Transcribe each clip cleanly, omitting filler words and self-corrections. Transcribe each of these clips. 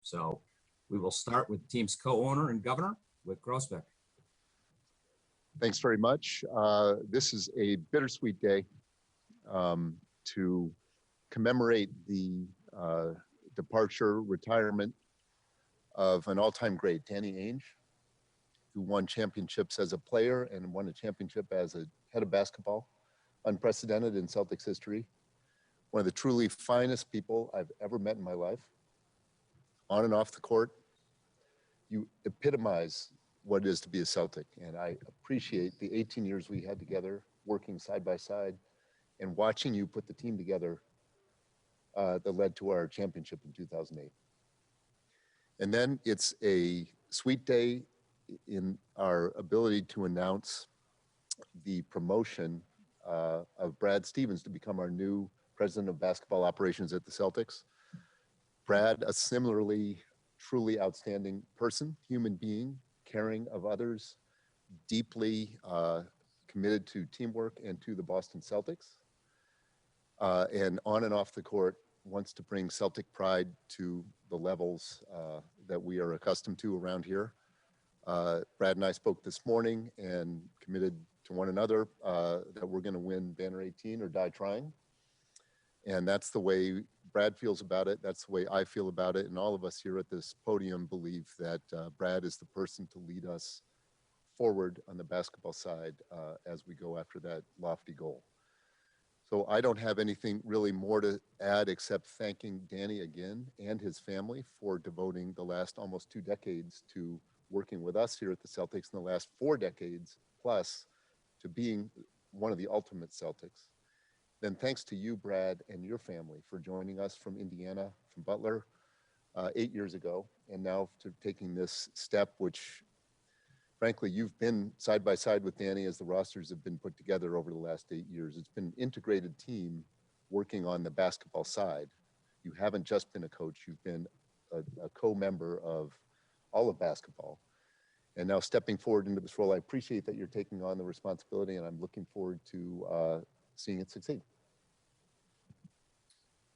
So we will start with the team's co-owner and governor, Wick Grossbeck. Thanks very much. This is a bittersweet day to commemorate the retirement of an all-time great, Danny Ainge, who won championships as a player and won a championship as a head of basketball, unprecedented in Celtics history. One of the truly finest people I've ever met in my life. On and off the court, you epitomize what it is to be a Celtic. And I appreciate the 18 years we had together, working side by side, and watching you put the team together that led to our championship in 2008. And then it's a sweet day in our ability to announce the promotion of Brad Stevens to become our new president of basketball operations at the Celtics. Brad, a similarly truly outstanding person, human being, caring of others, deeply committed to teamwork and to the Boston Celtics. And on and off the court, wants to bring Celtic pride to the levels that we are accustomed to around here. Brad and I spoke this morning and committed to one another that we're going to win Banner 18 or die trying. And that's the way Brad feels about it. That's the way I feel about it. And all of us here at this podium believe that Brad is the person to lead us forward on the basketball side as we go after that lofty goal. So I don't have anything really more to add except thanking Danny again and his family for devoting the last almost 2 decades to working with us here at the Celtics, in the last 4 decades plus to being one of the ultimate Celtics. Then thanks to you, Brad, and your family for joining us from Indiana, from Butler, 8 years ago, and now to taking this step, which frankly, you've been side by side with Danny as the rosters have been put together over the last 8 years. It's been an integrated team working on the basketball side. You haven't just been a coach, you've been a co-member of all of basketball. And now stepping forward into this role, I appreciate that you're taking on the responsibility, and I'm looking forward to seeing it succeed.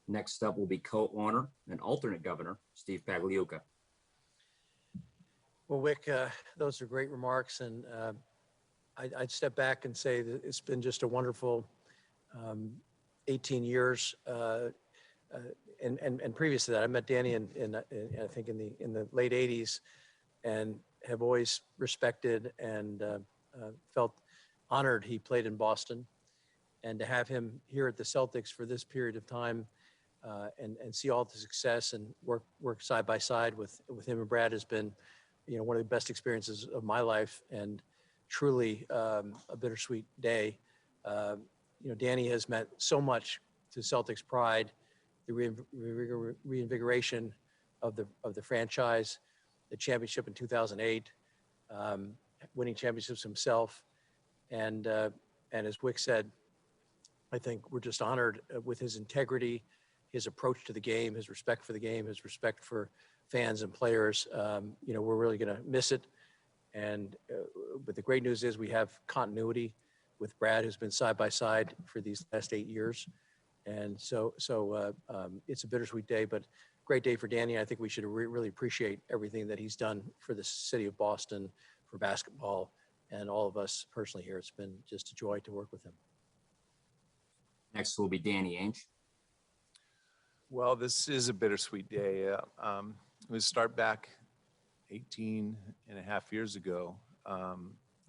Next up will be co-owner and alternate governor, Steve Pagliuca. Well, Wick, those are great remarks, and I'd step back and say that it's been just a wonderful 18 years. And previous to that, I met Danny in I think in the late 80s, and have always respected and felt honored he played in Boston, and to have him here at the Celtics for this period of time and see all the success and work side by side with him and Brad has been, one of the best experiences of my life, and truly a bittersweet day. Danny has meant so much to Celtics pride, the reinvigoration of the franchise, the championship in 2008, winning championships himself, and as Wick said, I think we're just honored with his integrity, his approach to the game, his respect for the game, his respect for fans and players. We're really going to miss it. But the great news is we have continuity with Brad, who's been side by side for these last 8 years. And so it's a bittersweet day, but great day for Danny. I think we should really appreciate everything that he's done for the city of Boston, for basketball, and all of us personally here. It's been just a joy to work with him. Next will be Danny Ainge. Well, this is a bittersweet day. We start back 18 and a half years ago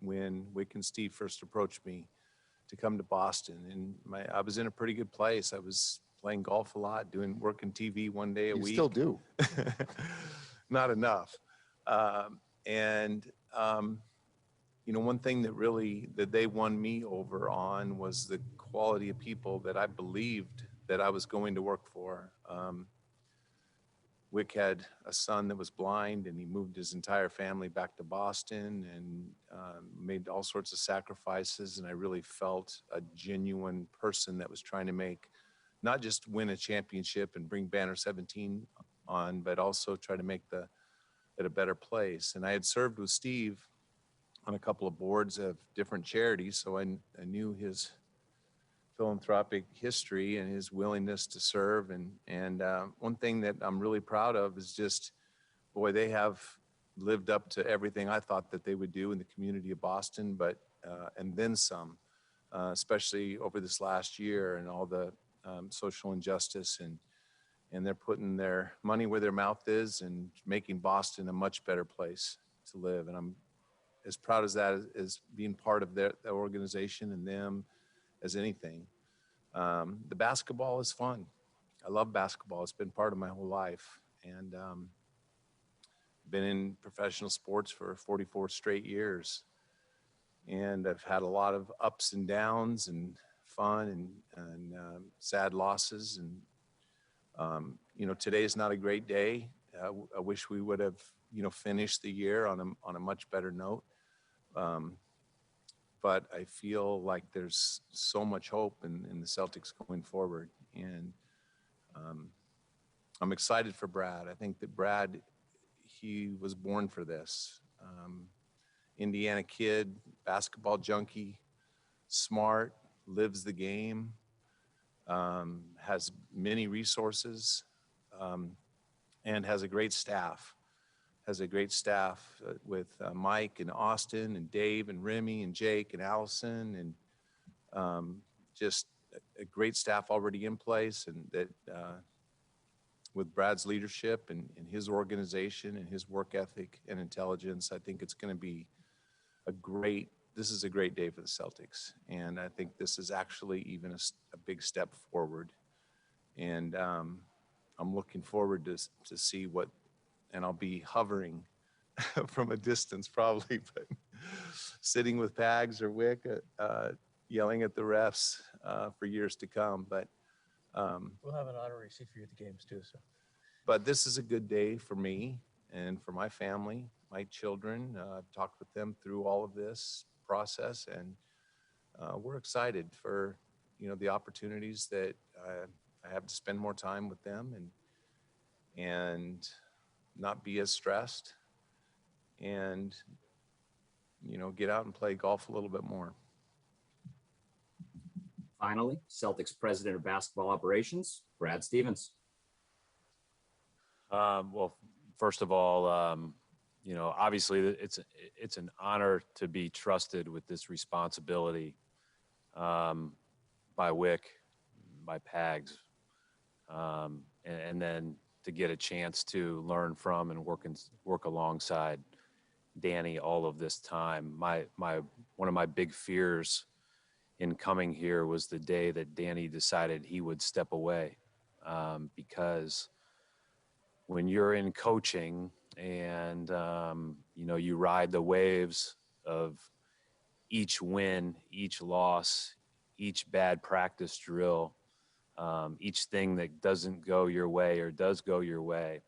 when Wick and Steve first approached me to come to Boston. And I was in a pretty good place. I was playing golf a lot, working TV one day a week. You still do. Not enough. One thing that they won me over on was the quality of people that I believed that I was going to work for. Wick had a son that was blind, and he moved his entire family back to Boston and made all sorts of sacrifices. And I really felt a genuine person that was trying to not just win a championship and bring Banner 17 on, but also try to make it a better place. And I had served with Steve on a couple of boards of different charities, so I knew his philanthropic history and his willingness to serve. And one thing that I'm really proud of is just boy, they have lived up to everything I thought that they would do in the community of Boston, but and then some, especially over this last year and all the social injustice, and they're putting their money where their mouth is and making Boston a much better place to live. And I'm as proud as that as being part of their organization and them as anything. The basketball is fun. I love basketball. It's been part of my whole life. And been in professional sports for 44 straight years. And I've had a lot of ups and downs and fun and sad losses. And, you know, today is not a great day. I wish we would have, you know, finished the year on a much better note. But I feel like there's so much hope in the Celtics going forward. And I'm excited for Brad. I think that Brad, he was born for this. Indiana kid, basketball junkie, smart, lives the game, has many resources, and has a great staff. With Mike and Austin and Dave and Remy and Jake and Allison, and just a great staff already in place, and that with Brad's leadership and his organization and his work ethic and intelligence, I think it's going to be this is a great day for the Celtics. And I think this is actually even a big step forward. And I'm looking forward to see what, and I'll be hovering from a distance probably, but sitting with Pags or Wick, yelling at the refs for years to come. But We'll have an honorary seat for you at the games too. So. But this is a good day for me and for my family, my children. I've talked with them through all of this process, and we're excited for, you know, the opportunities that I have to spend more time with them and not be as stressed, and, you know, get out and play golf a little bit more. Finally, Celtics President of Basketball Operations, Brad Stevens. Well, first of all, you know, obviously it's an honor to be trusted with this responsibility by Wick, by Pags, and then to get a chance to learn from and work alongside Danny all of this time. One of my big fears in coming here was the day that Danny decided he would step away, because when you're in coaching and, you know, you ride the waves of each win, each loss, each bad practice drill, each thing that doesn't go your way or does go your way,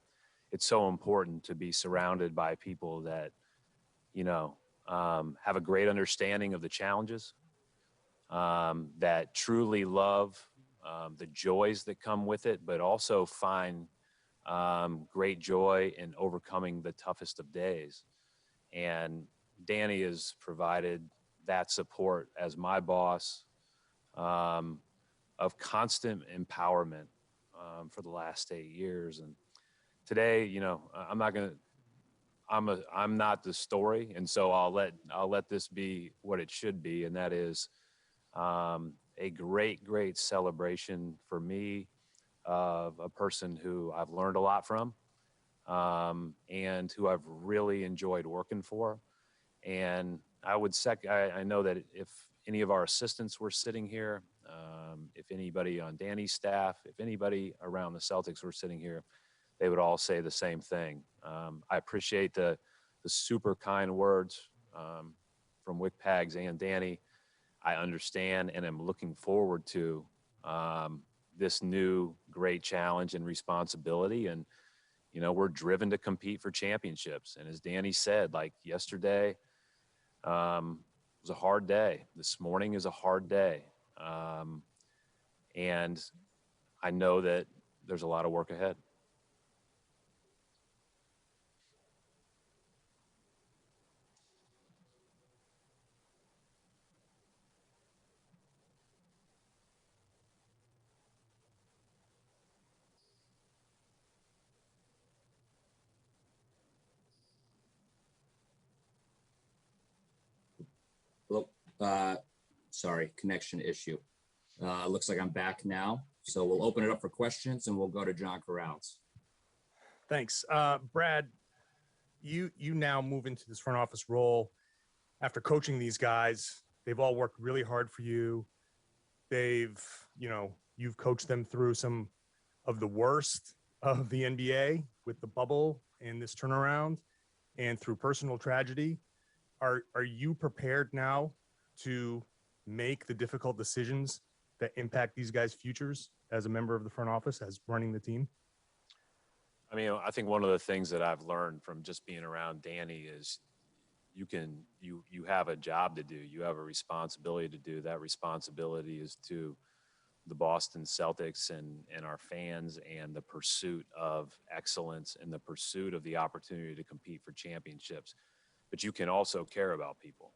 it's so important to be surrounded by people that, you know, have a great understanding of the challenges, that truly love the joys that come with it, but also find great joy in overcoming the toughest of days. And Danny has provided that support as my boss, of constant empowerment for the last 8 years. And today, you know, I'm not the story, and so I'll let this be what it should be, and that is a great celebration for me of a person who I've learned a lot from, and who I've really enjoyed working for. And I know that if any of our assistants were sitting here, if anybody on Danny's staff, if anybody around the Celtics were sitting here, they would all say the same thing. I appreciate the super kind words from Wick, Pags, and Danny. I understand and am looking forward to this new great challenge and responsibility. And, you know, we're driven to compete for championships. And as Danny said, like yesterday was a hard day. This morning is a hard day. And I know that there's a lot of work ahead. Sorry, connection issue. Looks like I'm back now. So we'll open it up for questions and we'll go to John Corrales. Thanks. Brad, you now move into this front office role after coaching these guys. They've all worked really hard for you. You've coached them through some of the worst of the NBA with the bubble and this turnaround and through personal tragedy. Are you prepared now to make the difficult decisions that impact these guys' futures as a member of the front office, as running the team? I mean, I think one of the things that I've learned from just being around Danny is you have a job to do. You have a responsibility to do. That responsibility is to the Boston Celtics and our fans, and the pursuit of excellence and the pursuit of the opportunity to compete for championships. But you can also care about people,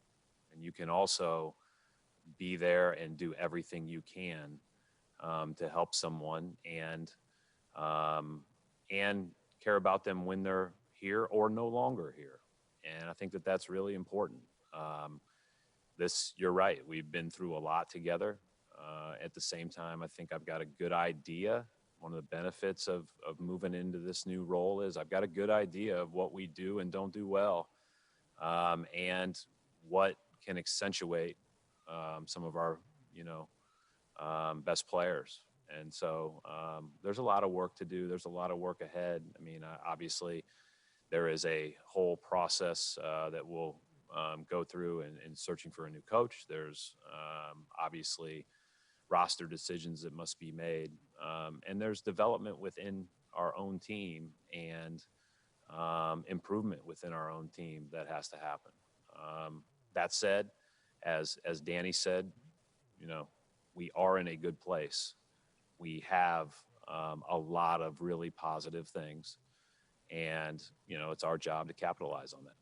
and you can also be there and do everything you can to help someone and care about them when they're here or no longer here. And I think that that's really important. You're right. We've been through a lot together. At the same time, I think I've got a good idea. One of the benefits of moving into this new role is I've got a good idea of what we do and don't do well, and what can accentuate some of our, best players. And so there's a lot of work to do. There's a lot of work ahead. I mean, obviously, there is a whole process that we'll go through in searching for a new coach. There's obviously roster decisions that must be made. And there's development within our own team and improvement within our own team that has to happen. That said, as Danny said, we are in a good place. We have a lot of really positive things, and, it's our job to capitalize on that.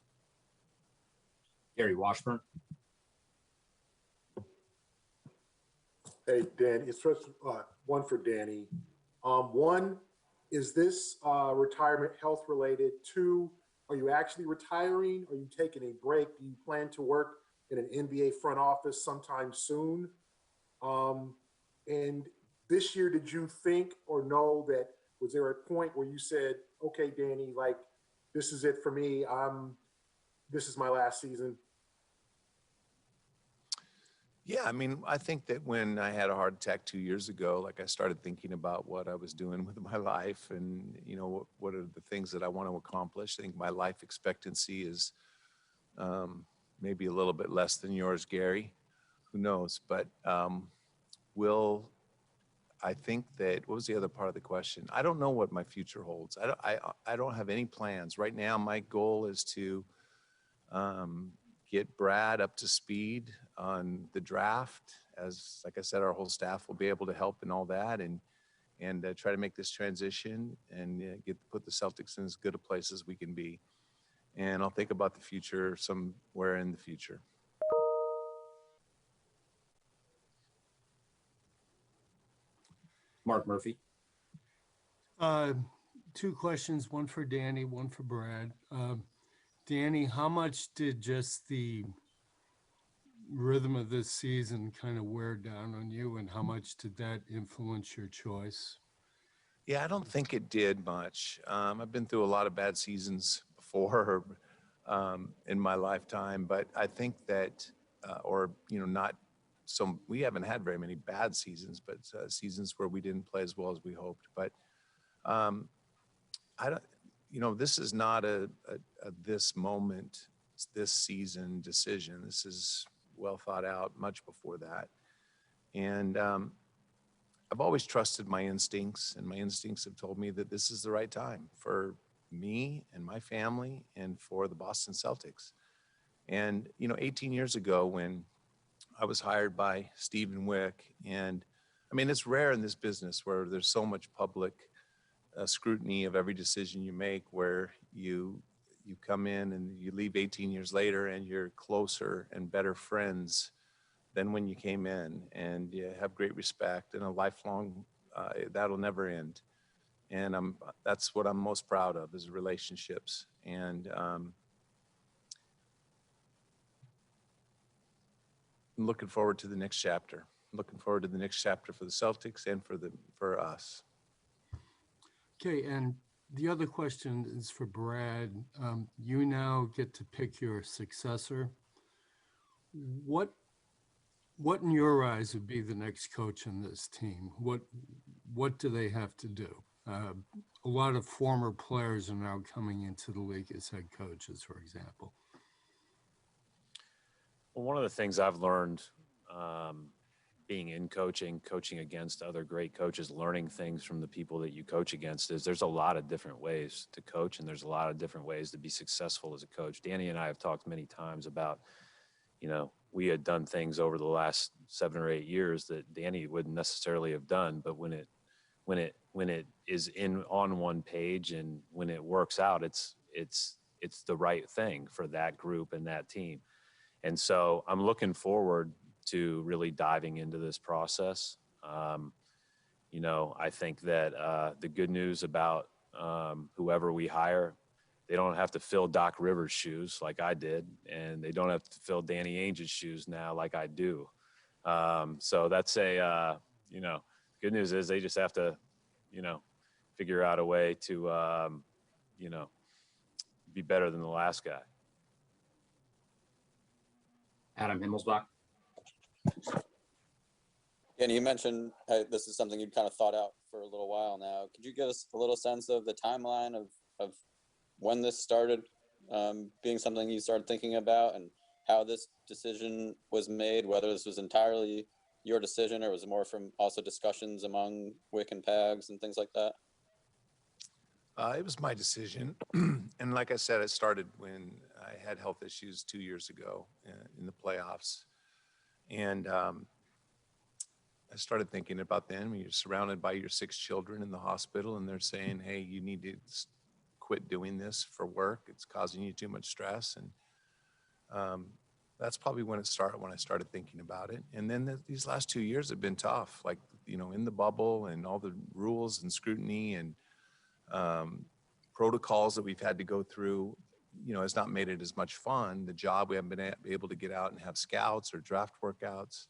Gary Washburn. Hey, Dan, it's first one for Danny. One, is this retirement health related? Two, are you actually retiring? Are you taking a break? Do you plan to work in an NBA front office sometime soon? And this year, did you think or know that, was there a point where you said, okay, Danny, like, this is it for me. This is my last season? Yeah, I mean, I think that when I had a heart attack 2 years ago, like, I started thinking about what I was doing with my life and, what are the things that I want to accomplish. I think my life expectancy is maybe a little bit less than yours, Gary. Who knows? But I think that, what was the other part of the question? I don't know what my future holds. I don't have any plans. Right now, my goal is to get Brad up to speed on the draft. Like I said, our whole staff will be able to help in all that, and try to make this transition and put the Celtics in as good a place as we can be. And I'll think about the future somewhere in the future. Mark Murphy. Two questions, one for Danny, one for Brad. Danny, how much did just the rhythm of this season kind of wear down on you, and how much did that influence your choice? Yeah, I don't think it did much. I've been through a lot of bad seasons before in my lifetime, but I think that, not so, we haven't had very many bad seasons, but seasons where we didn't play as well as we hoped. But I don't, this is not a this moment, this season decision. This is well thought out much before that. And I've always trusted my instincts, and my instincts have told me that this is the right time for me and my family and for the Boston Celtics. And, 18 years ago when I was hired by Stephen Wick, and I mean, it's rare in this business where there's so much public scrutiny of every decision you make, where you come in and you leave 18 years later and you're closer and better friends than when you came in, and you have great respect and a lifelong, that'll never end. And that's what I'm most proud of, is relationships. And I'm looking forward to the next chapter. Looking forward to the next chapter for the Celtics and for us. Okay, and the other question is for Brad. You now get to pick your successor. What in your eyes would be the next coach in this team? What do they have to do? A lot of former players are now coming into the league as head coaches, for example. Well, one of the things I've learned being in coaching against other great coaches, learning things from the people that you coach against is there's a lot of different ways to coach and there's a lot of different ways to be successful as a coach. Danny and I have talked many times about, we had done things over the last 7 or 8 years that Danny wouldn't necessarily have done, but when it is on one page and when it works out, it's the right thing for that group and that team. And so I'm looking forward to really diving into this process. I think that the good news about whoever we hire, they don't have to fill Doc Rivers' shoes like I did, and they don't have to fill Danny Ainge's shoes now like I do. So that's good news is they just have to, figure out a way to, be better than the last guy. Adam Himmelsbach. And you mentioned this is something you'd kind of thought out for a little while now. Could you give us a little sense of the timeline of when this started being something you started thinking about and how this decision was made, whether this was entirely your decision or was it more from also discussions among Wick and Pags and things like that? It was my decision. And like I said, it started when I had health issues 2 years ago in the playoffs. And I started thinking about them. You're surrounded by your 6 children in the hospital and they're saying, hey, you need to quit doing this for work. It's causing you too much stress. And that's probably when I started thinking about it. And then these last 2 years have been tough, like, in the bubble and all the rules and scrutiny and protocols that we've had to go through, has not made it as much fun. The job, we haven't been able to get out and have scouts or draft workouts.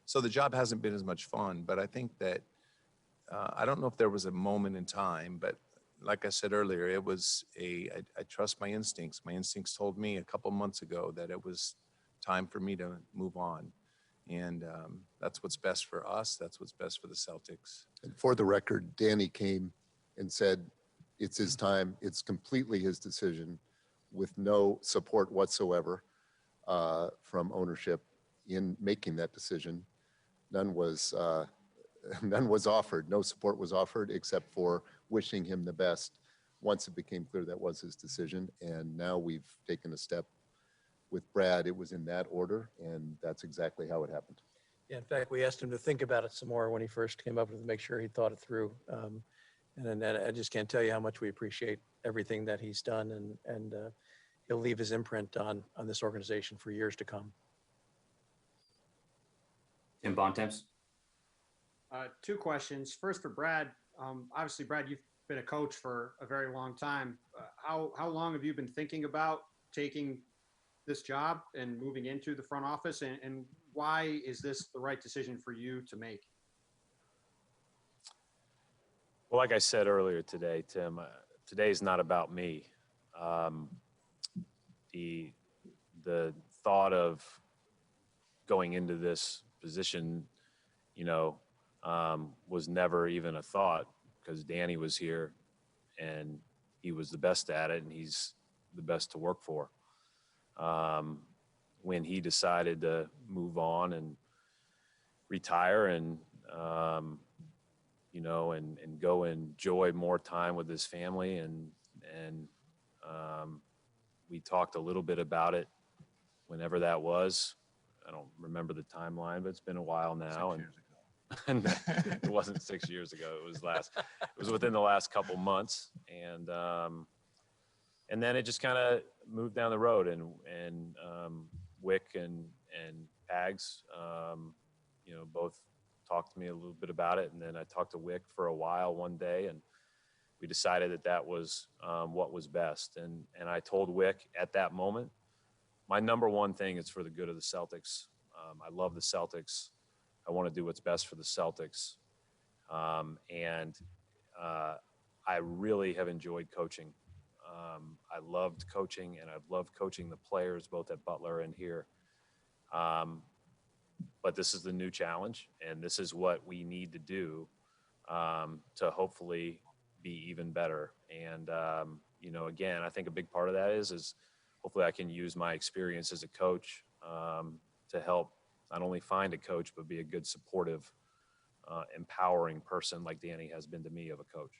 So the job hasn't been as much fun, but I think that, I don't know if there was a moment in time, but like I said earlier, it was I trust my instincts. My instincts told me a couple months ago that it was time for me to move on. And that's what's best for us. That's what's best for the Celtics. And for the record, Danny came and said, it's his time. It's completely his decision with no support whatsoever from ownership in making that decision. None was offered. No support was offered except for wishing him the best once it became clear that was his decision. And now we've taken a step with Brad. It was in that order, and that's exactly how it happened. Yeah, in fact, we asked him to think about it some more when he first came up with it, to make sure he thought it through. And I just can't tell you how much we appreciate everything that he's done, and he'll leave his imprint on this organization for years to come. Tim Bontemps. 2 questions. First for Brad. Obviously, Brad, you've been a coach for a very long time. How long have you been thinking about taking this job and moving into the front office? And why is this the right decision for you to make? Well, like I said earlier today, Tim, today is not about me. The thought of going into this position, was never even a thought because Danny was here and he was the best at it and he's the best to work for. When he decided to move on and retire and go enjoy more time with his family and we talked a little bit about it whenever that was. I don't remember the timeline, but it's been a while now. 6 years ago. And it wasn't 6 years ago. It was within the last couple months. And then it just kind of moved down the road and Wick and Pags, both talked to me a little bit about it. And then I talked to Wick for a while one day and we decided that was what was best. And I told Wick at that moment my number one thing is for the good of the Celtics. I love the Celtics. I want to do what's best for the Celtics. And I really have enjoyed coaching. I loved coaching, and I've loved coaching the players both at Butler and here. But this is the new challenge, and this is what we need to do to hopefully be even better. And, you know, again, I think a big part of that is hopefully I can use my experience as a coach to help not only find a coach, but be a good supportive, empowering person like Danny has been to me of a coach.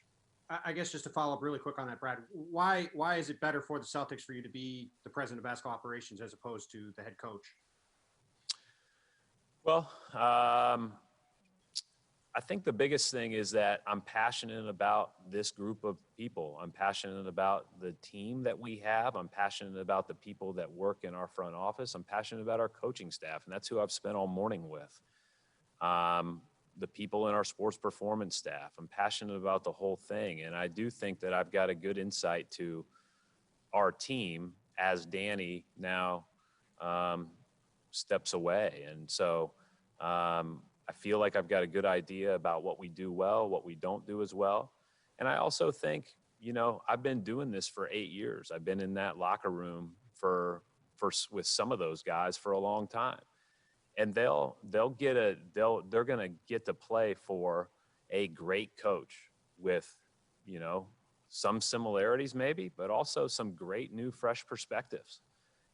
I guess just to follow up really quick on that, Brad, why is it better for the Celtics for you to be the president of basketball operations as opposed to the head coach? Well, I think the biggest thing is that I'm passionate about this group of people. I'm passionate about the team that we have. I'm passionate about the people that work in our front office. I'm passionate about our coaching staff, and that's who I've spent all morning with. The people in our sports performance staff. I'm passionate about the whole thing, and I do think that I've got a good insight to our team as Danny now steps away. And so I feel like I've got a good idea about what we do well, what we don't do as well. And I also think, you know, I've been doing this for 8 years. I've been in that locker room with some of those guys for a long time. And they're going to get to play for a great coach with, you know, some similarities maybe, but also some great new fresh perspectives.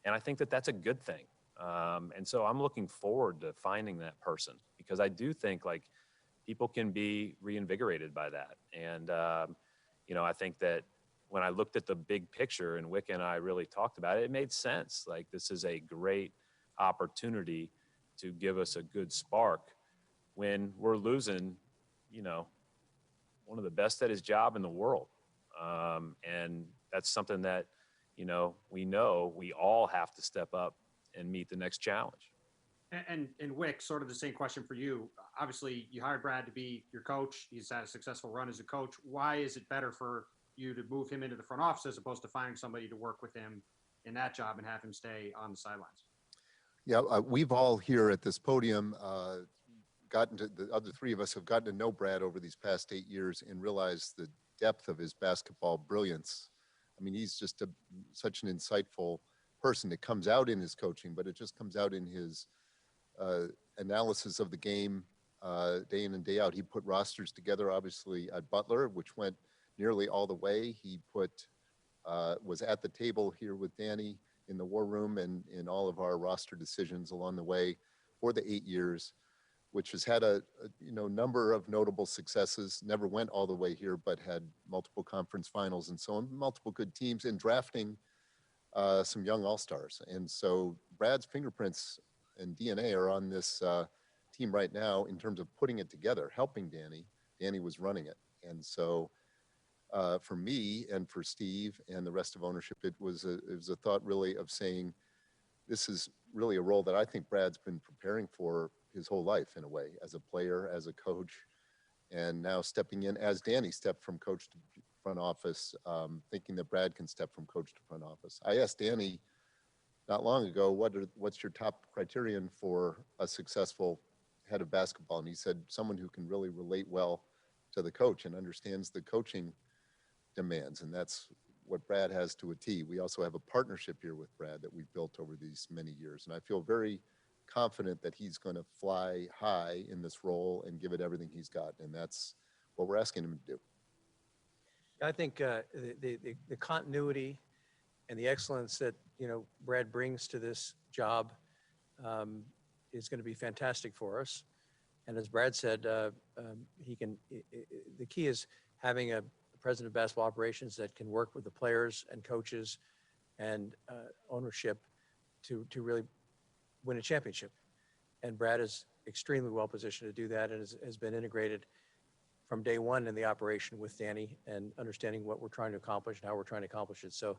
And I think that that's a good thing. And so I'm looking forward to finding that person, because I do think like people can be reinvigorated by that. And, you know, I think that when I looked at the big picture and Wick and I really talked about it, it made sense. Like, this is a great opportunity to give us a good spark when we're losing, you know, one of the best at his job in the world. And that's something that, you know we all have to step up and meet the next challenge. And Wick, sort of the same question for you. Obviously, you hired Brad to be your coach. He's had a successful run as a coach. Why is it better for you to move him into the front office as opposed to finding somebody to work with him in that job and have him stay on the sidelines? Yeah, we've all here at this podium the other three of us have gotten to know Brad over these past 8 years and realized the depth of his basketball brilliance. I mean, he's just such an insightful person. It comes out in his coaching, but it just comes out in his analysis of the game day in and day out. He put rosters together, obviously, at Butler, which went nearly all the way. He was at the table here with Danny in the war room and in all of our roster decisions along the way for the 8 years, which has had a number of notable successes. Never went all the way here, but had multiple conference finals and so on, multiple good teams, and drafting some young all-stars. And so Brad's fingerprints and DNA are on this team right now in terms of putting it together, helping Danny. Danny was running it. And so for me and for Steve and the rest of ownership, it was a thought really of saying, this is really a role that I think Brad's been preparing for his whole life, in a way, as a player, as a coach, and now stepping in as Danny stepped from coach to front office, thinking that Brad can step from coach to front office. I asked Danny not long ago, what's your top criterion for a successful head of basketball? And he said, someone who can really relate well to the coach and understands the coaching demands. And that's what Brad has to a T. We also have a partnership here with Brad that we've built over these many years. And I feel very confident that he's going to fly high in this role and give it everything he's got. And that's what we're asking him to do. I think the continuity and the excellence that, Brad brings to this job is going to be fantastic for us. And as Brad said, the key is having a president of basketball operations that can work with the players and coaches and ownership to really win a championship. And Brad is extremely well positioned to do that, and has been integrated from day one in the operation with Danny and understanding what we're trying to accomplish and how we're trying to accomplish it. So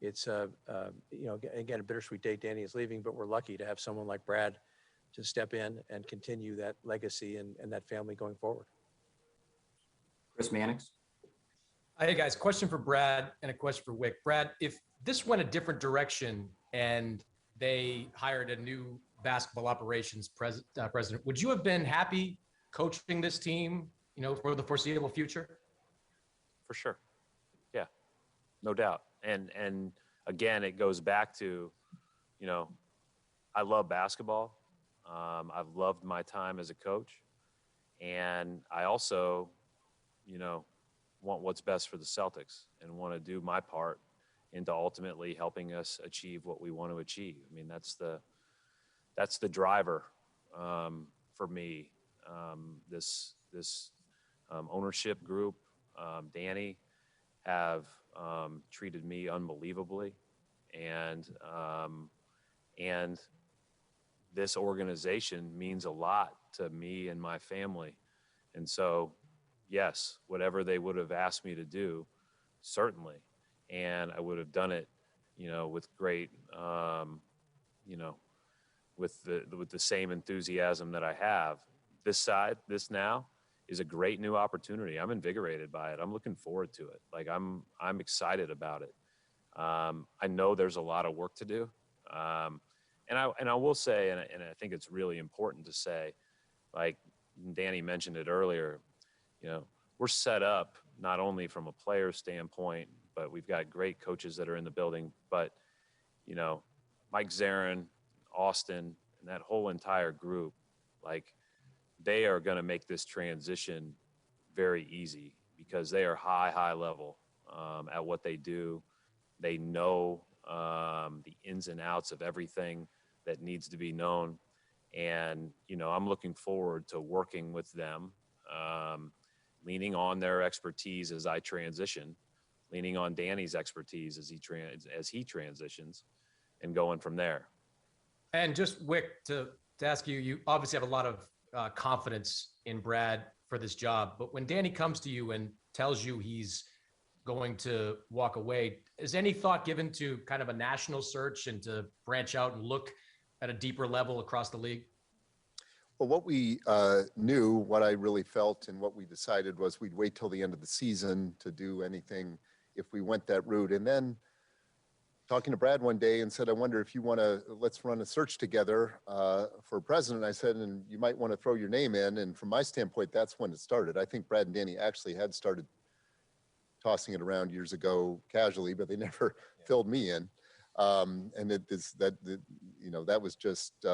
it's, again, a bittersweet day. Danny is leaving, but we're lucky to have someone like Brad to step in and continue that legacy and that family going forward. Chris Mannix. Hey guys, question for Brad and a question for Wick. Brad, if this went a different direction and they hired a new basketball operations president. Would you have been happy coaching this team, for the foreseeable future? For sure. Yeah, no doubt. And again, it goes back to, I love basketball. I've loved my time as a coach. And I also, want what's best for the Celtics and want to do my part into ultimately helping us achieve what we want to achieve. I mean, that's the driver for me. This ownership group, Danny, have treated me unbelievably, and this organization means a lot to me and my family. And so, yes, whatever they would have asked me to do, certainly, and I would have done it, with great, with the same enthusiasm that I have. This now is a great new opportunity. I'm invigorated by it. I'm looking forward to it. Like I'm excited about it. I know there's a lot of work to do. And I will say, and I think it's really important to say, like Danny mentioned it earlier, we're set up not only from a player standpoint, but we've got great coaches that are in the building. But, Mike Zarin, Austin, and that whole entire group, like they are going to make this transition very easy because they are high level at what they do. They know the ins and outs of everything that needs to be known. And, I'm looking forward to working with them, leaning on their expertise as I transition, leaning on Danny's expertise as he transitions, and going from there. And just Wick, to ask you, you obviously have a lot of confidence in Brad for this job, but when Danny comes to you and tells you he's going to walk away, is any thought given to kind of a national search and to branch out and look at a deeper level across the league? Well, what we knew, what I really felt, and what we decided was we'd wait till the end of the season to do anything if we went that route. And then talking to Brad one day and said, I wonder if you want to, let's run a search together for president. I said, and you might want to throw your name in. And from my standpoint, that's when it started. I think Brad and Danny actually had started tossing it around years ago casually, but they never filled me in. And that was just,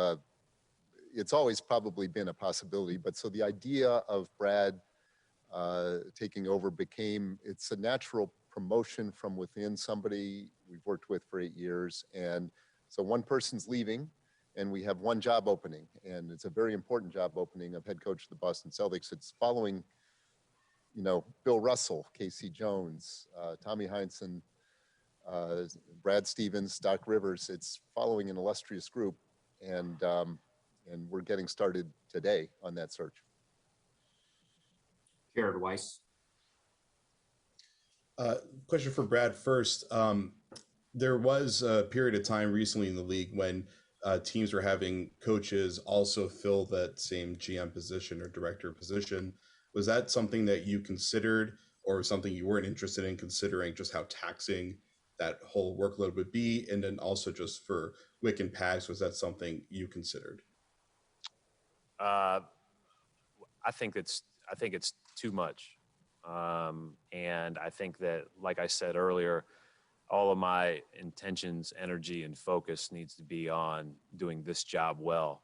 it's always probably been a possibility. But so the idea of Brad taking over it's a natural promotion from within somebody we've worked with for 8 years. And so one person's leaving and we have one job opening, and it's a very important job opening of head coach of the Boston Celtics. It's following, Bill Russell, Casey Jones, Tommy Heinsohn, Brad Stevens, Doc Rivers. It's following an illustrious group, and we're getting started today on that search. Jared Weiss. Question for Brad first. There was a period of time recently in the league when teams were having coaches also fill that same GM position or director position. Was that something that you considered, or something you weren't interested in, considering just how taxing that whole workload would be? And then also just for Wick and Pags, was that something you considered? I think it's too much. And I think that, like I said earlier, all of my intentions, energy, and focus needs to be on doing this job well,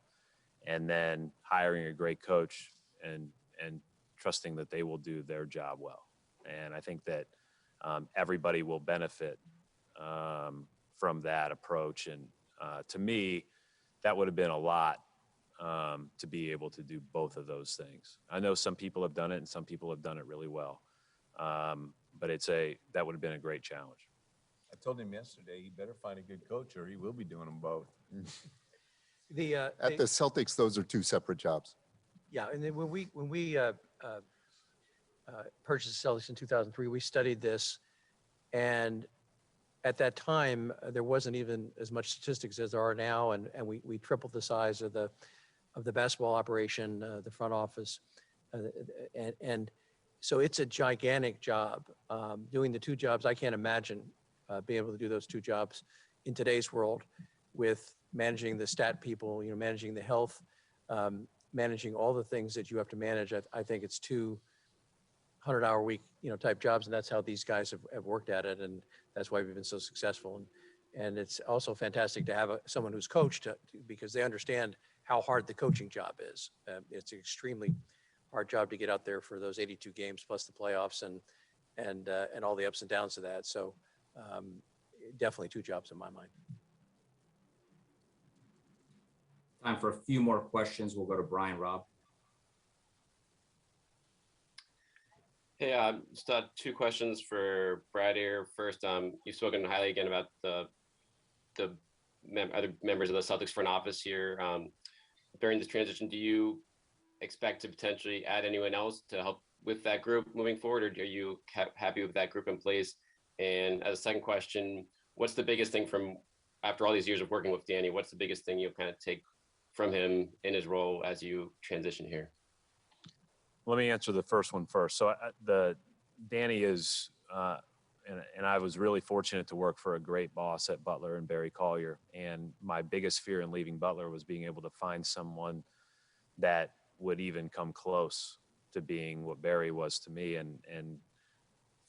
and then hiring a great coach and trusting that they will do their job well. And I think that everybody will benefit from that approach. And to me, that would have been a lot to be able to do both of those things. I know some people have done it and some people have done it really well. But that would have been a great challenge. I told him yesterday, he better find a good coach or he will be doing them both. At the Celtics, those are two separate jobs. Yeah, and then when we purchased the Celtics in 2003, we studied this, and at that time there wasn't even as much statistics as there are now, and we tripled the size of the basketball operation, the front office, and so it's a gigantic job. Doing the two jobs, I can't imagine being able to do those two jobs in today's world with managing the stat people, managing the health, managing all the things that you have to manage. I think it's 200-hour week, type jobs, and that's how these guys have worked at it, and that's why we've been so successful. And it's also fantastic to have someone who's coached because they understand how hard the coaching job is. It's an extremely hard job to get out there for those 82 games plus the playoffs and all the ups and downs of that. So definitely 2 jobs in my mind. Time for a few more questions. We'll go to Brian Robb. Hey, just 2 questions for Brad here. First, you've spoken highly again about the other members of the Celtics front office here. During this transition, do you expect to potentially add anyone else to help with that group moving forward, or are you happy with that group in place? And as a second question, what's the biggest thing from after all these years of working with Danny? What's the biggest thing you'll kind of take from him in his role as you transition here? Let me answer the first one first. So Danny is, and I was really fortunate to work for a great boss at Butler and Barry Collier. And my biggest fear in leaving Butler was being able to find someone that would even come close to being what Barry was to me, and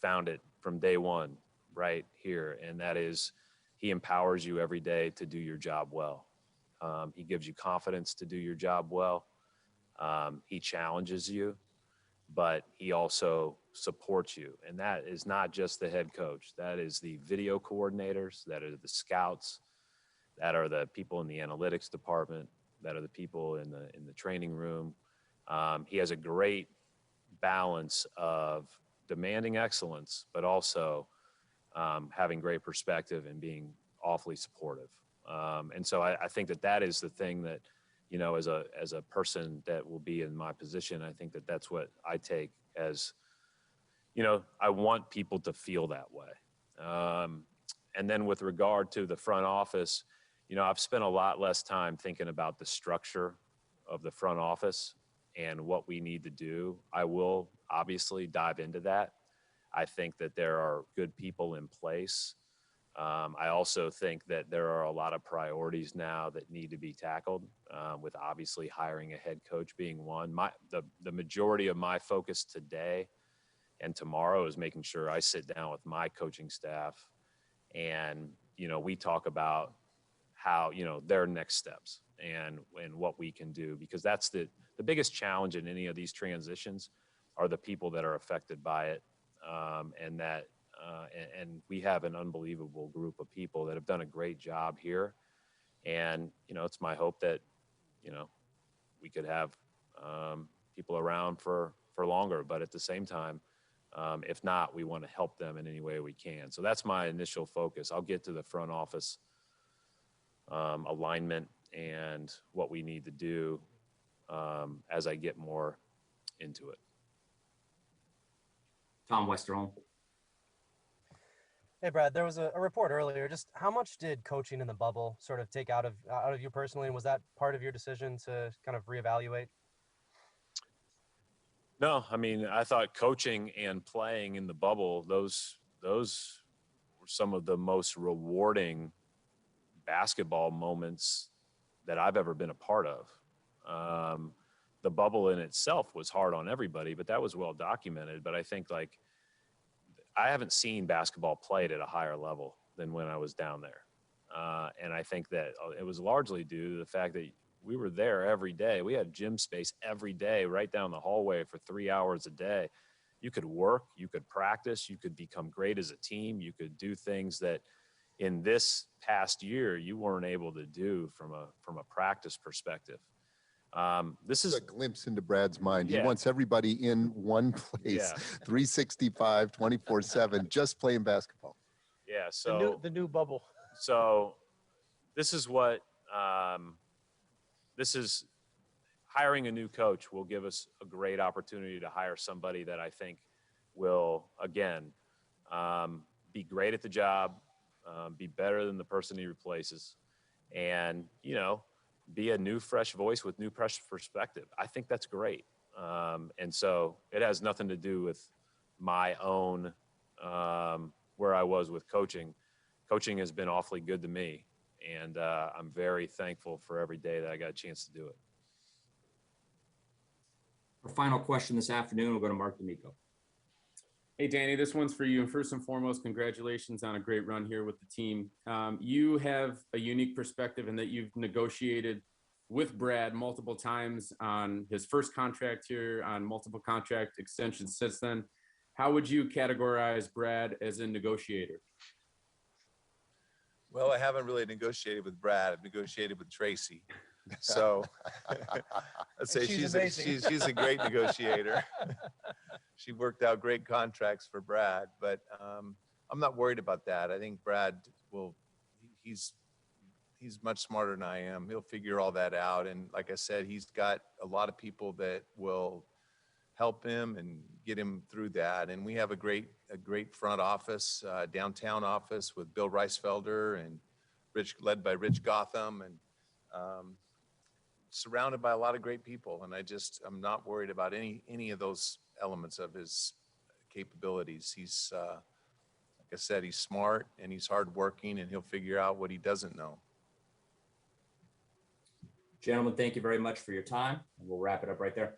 found it from day one right here. And that is, he empowers you every day to do your job well. He gives you confidence to do your job well. He challenges you, but he also supports you. And that is not just the head coach. That is the video coordinators, that are the scouts, that are the people in the analytics department, that are the people in the training room. He has a great balance of demanding excellence, but also having great perspective and being awfully supportive. And so I think that is the thing that, as a person that will be in my position, I think that's what I take as, I want people to feel that way. And then with regard to the front office, I've spent a lot less time thinking about the structure of the front office and what we need to do. I will obviously dive into that. I think that there are good people in place. I also think that there are a lot of priorities now that need to be tackled, with obviously hiring a head coach being one. The majority of my focus today and tomorrow is making sure I sit down with my coaching staff and, we talk about how, their next steps and what we can do, because that's the biggest challenge in any of these transitions are the people that are affected by it. And we have an unbelievable group of people that have done a great job here. And, it's my hope that, we could have people around for longer, but at the same time, if not, we want to help them in any way we can. So that's my initial focus. I'll get to the front office alignment and what we need to do as I get more into it. Tom Westerholm. Hey, Brad, there was a report earlier. Just how much did coaching in the bubble sort of take out of you personally? And was that part of your decision to kind of reevaluate? No, I mean, I thought coaching and playing in the bubble, those were some of the most rewarding basketball moments that I've ever been a part of. The bubble in itself was hard on everybody, but that was well documented. But I think I haven't seen basketball played at a higher level than when I was down there. And I think that it was largely due to the fact that we were there every day. We had gym space every day, right down the hallway for 3 hours a day. You could work, you could practice, you could become great as a team. You could do things that in this past year you weren't able to do from a practice perspective. This is a glimpse into Brad's mind. Yeah. He wants everybody in one place, Yeah. 365, 24/7, just playing basketball. Yeah. So The new bubble. So this is what this is hiring a new coach will give us a great opportunity to hire somebody that I think will, again, be great at the job, be better than the person he replaces, and, be a new, fresh voice with new, fresh perspective. I think that's great. And so it has nothing to do with my own, where I was with coaching. Coaching has been awfully good to me. And I'm very thankful for every day that I got a chance to do it. Our final question this afternoon, we'll go to Mark D'Amico. Hey, Danny, this one's for you. And first and foremost, congratulations on a great run here with the team. You have a unique perspective in that you've negotiated with Brad multiple times on his first contract here, on multiple contract extensions since then. How would you categorize Brad as a negotiator? Well, I haven't really negotiated with Brad. I've negotiated with Tracy. So I'd say she's a great negotiator. She worked out great contracts for Brad, but I'm not worried about that. I think Brad he's much smarter than I am. He'll figure all that out. And like I said, he's got a lot of people that will help him and get him through that. And we have a great front office, downtown office with Bill Reisfelder and led by Rich Gotham, and surrounded by a lot of great people. And I'm not worried about any of those elements of his capabilities. He's, like I said, he's smart and he's hardworking, and he'll figure out what he doesn't know. Gentlemen, thank you very much for your time. We'll wrap it up right there.